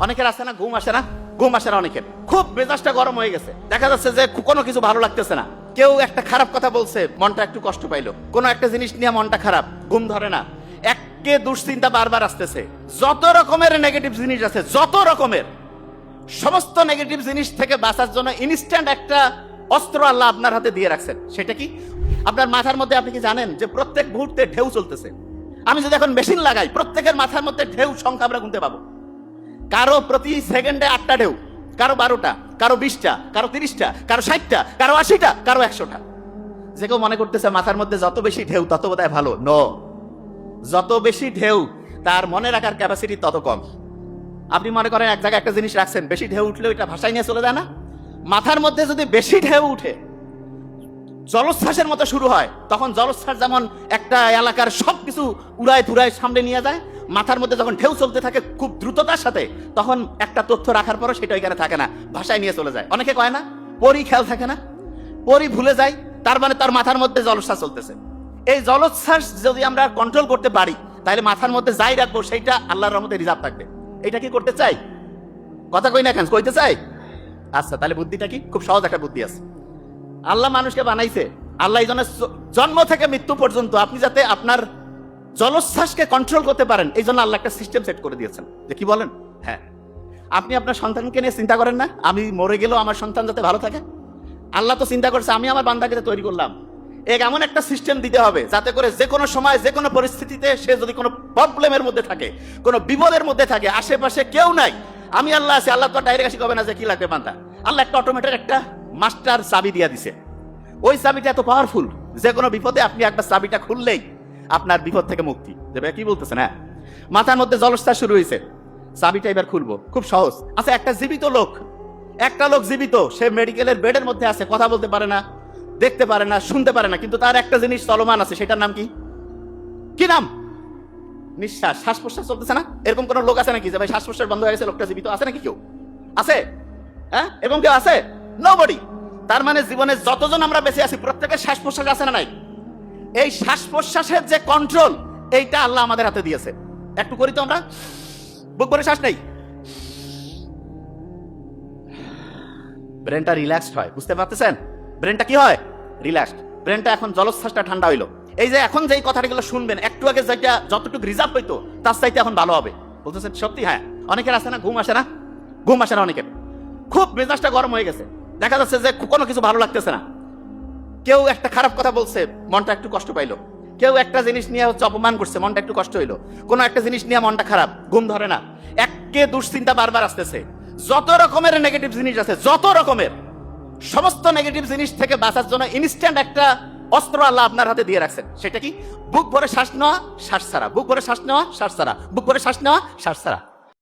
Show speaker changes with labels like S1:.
S1: অনেকের আছে না ঘুম আসে না, ঘুম আসে না অনেকের, খুব মেজাজটা গরম হয়ে গেছে, দেখা যাচ্ছে যে কোনো কিছু ভালো লাগতেছে না, কেউ একটা খারাপ কথা বলছে, মনটা একটু কষ্ট পাইলো, কোনো একটা জিনিস নিয়ে মনটা খারাপ, ঘুম ধরে না, একে দুশ্চিন্তা বারবার আসতেছে, যত রকমের নেগেটিভ জিনিস আছে, যত রকমের সমস্ত নেগেটিভ জিনিস থেকে বাঁচার জন্য ইনস্ট্যান্ট একটা অস্ত্র আল্লাহ আপনার হাতে দিয়ে রাখছেন। সেটা কি? আপনার মাথার মধ্যে আপনি কি জানেন যে প্রত্যেক মুহূর্তে ঢেউ চলতেছে? আমি যদি এখন মেশিন লাগাই, প্রত্যেকের মাথার মধ্যে ঢেউ সংখ্যা আমরা গুনতে পাবো। কারো প্রতি সেকেন্ডে 8টা ঢেউ, কারো 12টা, কারো 20টা, কারো 30টা, কারো 60টা, কারো 80টা, কারো 100টা। যে কেউ মনে করতেছে মাথার মধ্যে যত বেশি ঢেউ তত বোধহয় ভালো। নো, যত বেশি ঢেউ তার মনে রাখার ক্যাপাসিটি তত কম। আপনি মনে করেন এক জায়গায় একটা জিনিস রাখছেন, বেশি ঢেউ উঠলে ওইটা ভাষায় নিয়ে চলে যায় না? মাথার মধ্যে যদি বেশি ঢেউ উঠে, জলোচ্ছ্বাসের মতো শুরু হয়, তখন জলোচ্ছ্বাস যেমন একটা এলাকার সবকিছু উড়ায় ধুরায় সামনে নিয়ে যায়, মাথার মধ্যে যখন ঢেউ চলতে থাকে খুব দ্রুততার সাথে, তখন একটা তথ্য রাখার পরও সেটা ওইখানে থাকে না, ভাষায় নিয়ে চলে যায়। অনেকে কয় না পরি খেয়াল থাকে না, পরি ভুলে যায়, তার মানে তার মাথার মধ্যে জলোচ্ছ্বাস চলতেছে। এই জলোচ্ছ্বাস যদি আমরা কন্ট্রোল করতে পারি, তাহলে মাথার মধ্যে যাই রাখবো সেইটা আল্লাহর রহমতে রিজার্ভ থাকবে। এটা কি করতে চাই? কথা কই না কেন, কইতে চাই? আচ্ছা, তাহলে বুদ্ধিটা কি? খুব সহজ একটা বুদ্ধি আছে। আল্লাহ মানুষকে বানাইছে, আল্লাহ এই জন্য জন্ম থেকে মৃত্যু পর্যন্ত আপনি যাতে আপনার জলোচ্ছ্বাসকে কন্ট্রোল করতে পারেন, এই জন্য আল্লাহ একটা সিস্টেম সেট করে দিয়েছেন। যে কি বলেন? হ্যাঁ, আপনি আপনার সন্তানকে নিয়ে চিন্তা করেন না, আমি মরে গেলেও আমার সন্তান যাতে ভালো থাকে? আল্লাহ তো চিন্তা করছে আমি আমার বান্দাকে তৈরি করলাম, এমন একটা সিস্টেম দিতে হবে যাতে করে যে কোনো সময় যে কোনো পরিস্থিতিতে সে যদি কোনো প্রবলেমের মধ্যে থাকে, কোনো বিপদের মধ্যে থাকে, আশেপাশে কেউ নাই, আমি আল্লাহ আছি। আল্লাহ তো ডাইরেক্ট আসি কবে না যে কি লাগবে বান্দা, আল্লাহ একটা অটোমেটিক একটা মাস্টার চাবি দিয়ে দিছে। ওই চাবিটা এত পাওয়ারফুল, যে কোনো বিপদে আপনি একবার চাবিটা খুললেই আপনার বিপদ থেকে মুক্তি দেবে। কি বলতেছেন? হ্যাঁ, মাথার মধ্যে জলস্থা শুরু হয়েছে, চাবিটা এবার খুলবো, খুব সহজ। আচ্ছা, একটা জীবিত লোক, একটা লোক জীবিত, সে মেডিকেলের বেডের মধ্যে আছে, কথা বলতে পারে না, দেখতে পারে না, শুনতে পারে না, কিন্তু তার একটা জিনিস চলমান আছে, সেটার নাম কি? কি নাম? নিঃশ্বাস, শ্বাস প্রশ্বাস চলতেছে না? এরকম কোন লোক আছে নাকি যে ভাই শ্বাস প্রশ্বাস বন্ধ হয়ে গেছে, লোকটা জীবিত আছে নাকি? কেউ আছে? হ্যাঁ, এরকম কেউ আছে? নোবডি। তার মানে জীবনে যতজন আমরা বেঁচে আছি প্রত্যেকের শ্বাস প্রশ্বাস আছে না নাই? এই শ্বাস প্রশ্বাসের যে কন্ট্রোল, এইটা আল্লাহ আমাদের হাতে দিয়েছে। একটু করি তো আমরা, বুক ভরে শ্বাস নেই, ব্রেনটা রিল্যাক্সড হয়, বুঝতে পারতেছেন? ব্রেনটা কি হয়? রিল্যাক্সড। ব্রেনটা এখন জলোচ্ছ্বাসটা ঠান্ডা হইলো। এই যে এখন যেই কথাগুলো শুনবেন, একটু আগে যেটা যতটুকু রিজার্ভ হইতো তার চাইতে এখন ভালো হবে। বলতেছেন সত্যি? হ্যাঁ। অনেকের আছে না ঘুম আসে না, ঘুম আসে না অনেকের, খুব মেজাজটা গরম হয়ে গেছে, দেখা যাচ্ছে যে কোনো কিছু ভালো লাগতেছে না, কেউ একটা খারাপ কথা বলছে, মনটা একটু কষ্ট পাইলো, কেউ একটা জিনিস নিয়ে হচ্ছে অপমান করছে, মনটা একটু কষ্ট হইলো, কোনো একটা জিনিস নিয়ে মনটা খারাপ, ঘুম ধরে না, একে দুশ্চিন্তা বারবার আসতেছে, যত রকমের নেগেটিভ জিনিস আছে, যত রকমের সমস্ত নেগেটিভ জিনিস থেকে বাঁচার জন্য ইনস্ট্যান্ট একটা অস্ত্র আল্লাহ আপনার হাতে দিয়ে রাখছেন। সেটা কি? বুক ভরে শ্বাস নেওয়া, শ্বাস ছাড়া, বুক ভরে শ্বাস নেওয়া, শ্বাস ছাড়া, বুক ভরে শ্বাস নেওয়া, শ্বাস ছাড়া।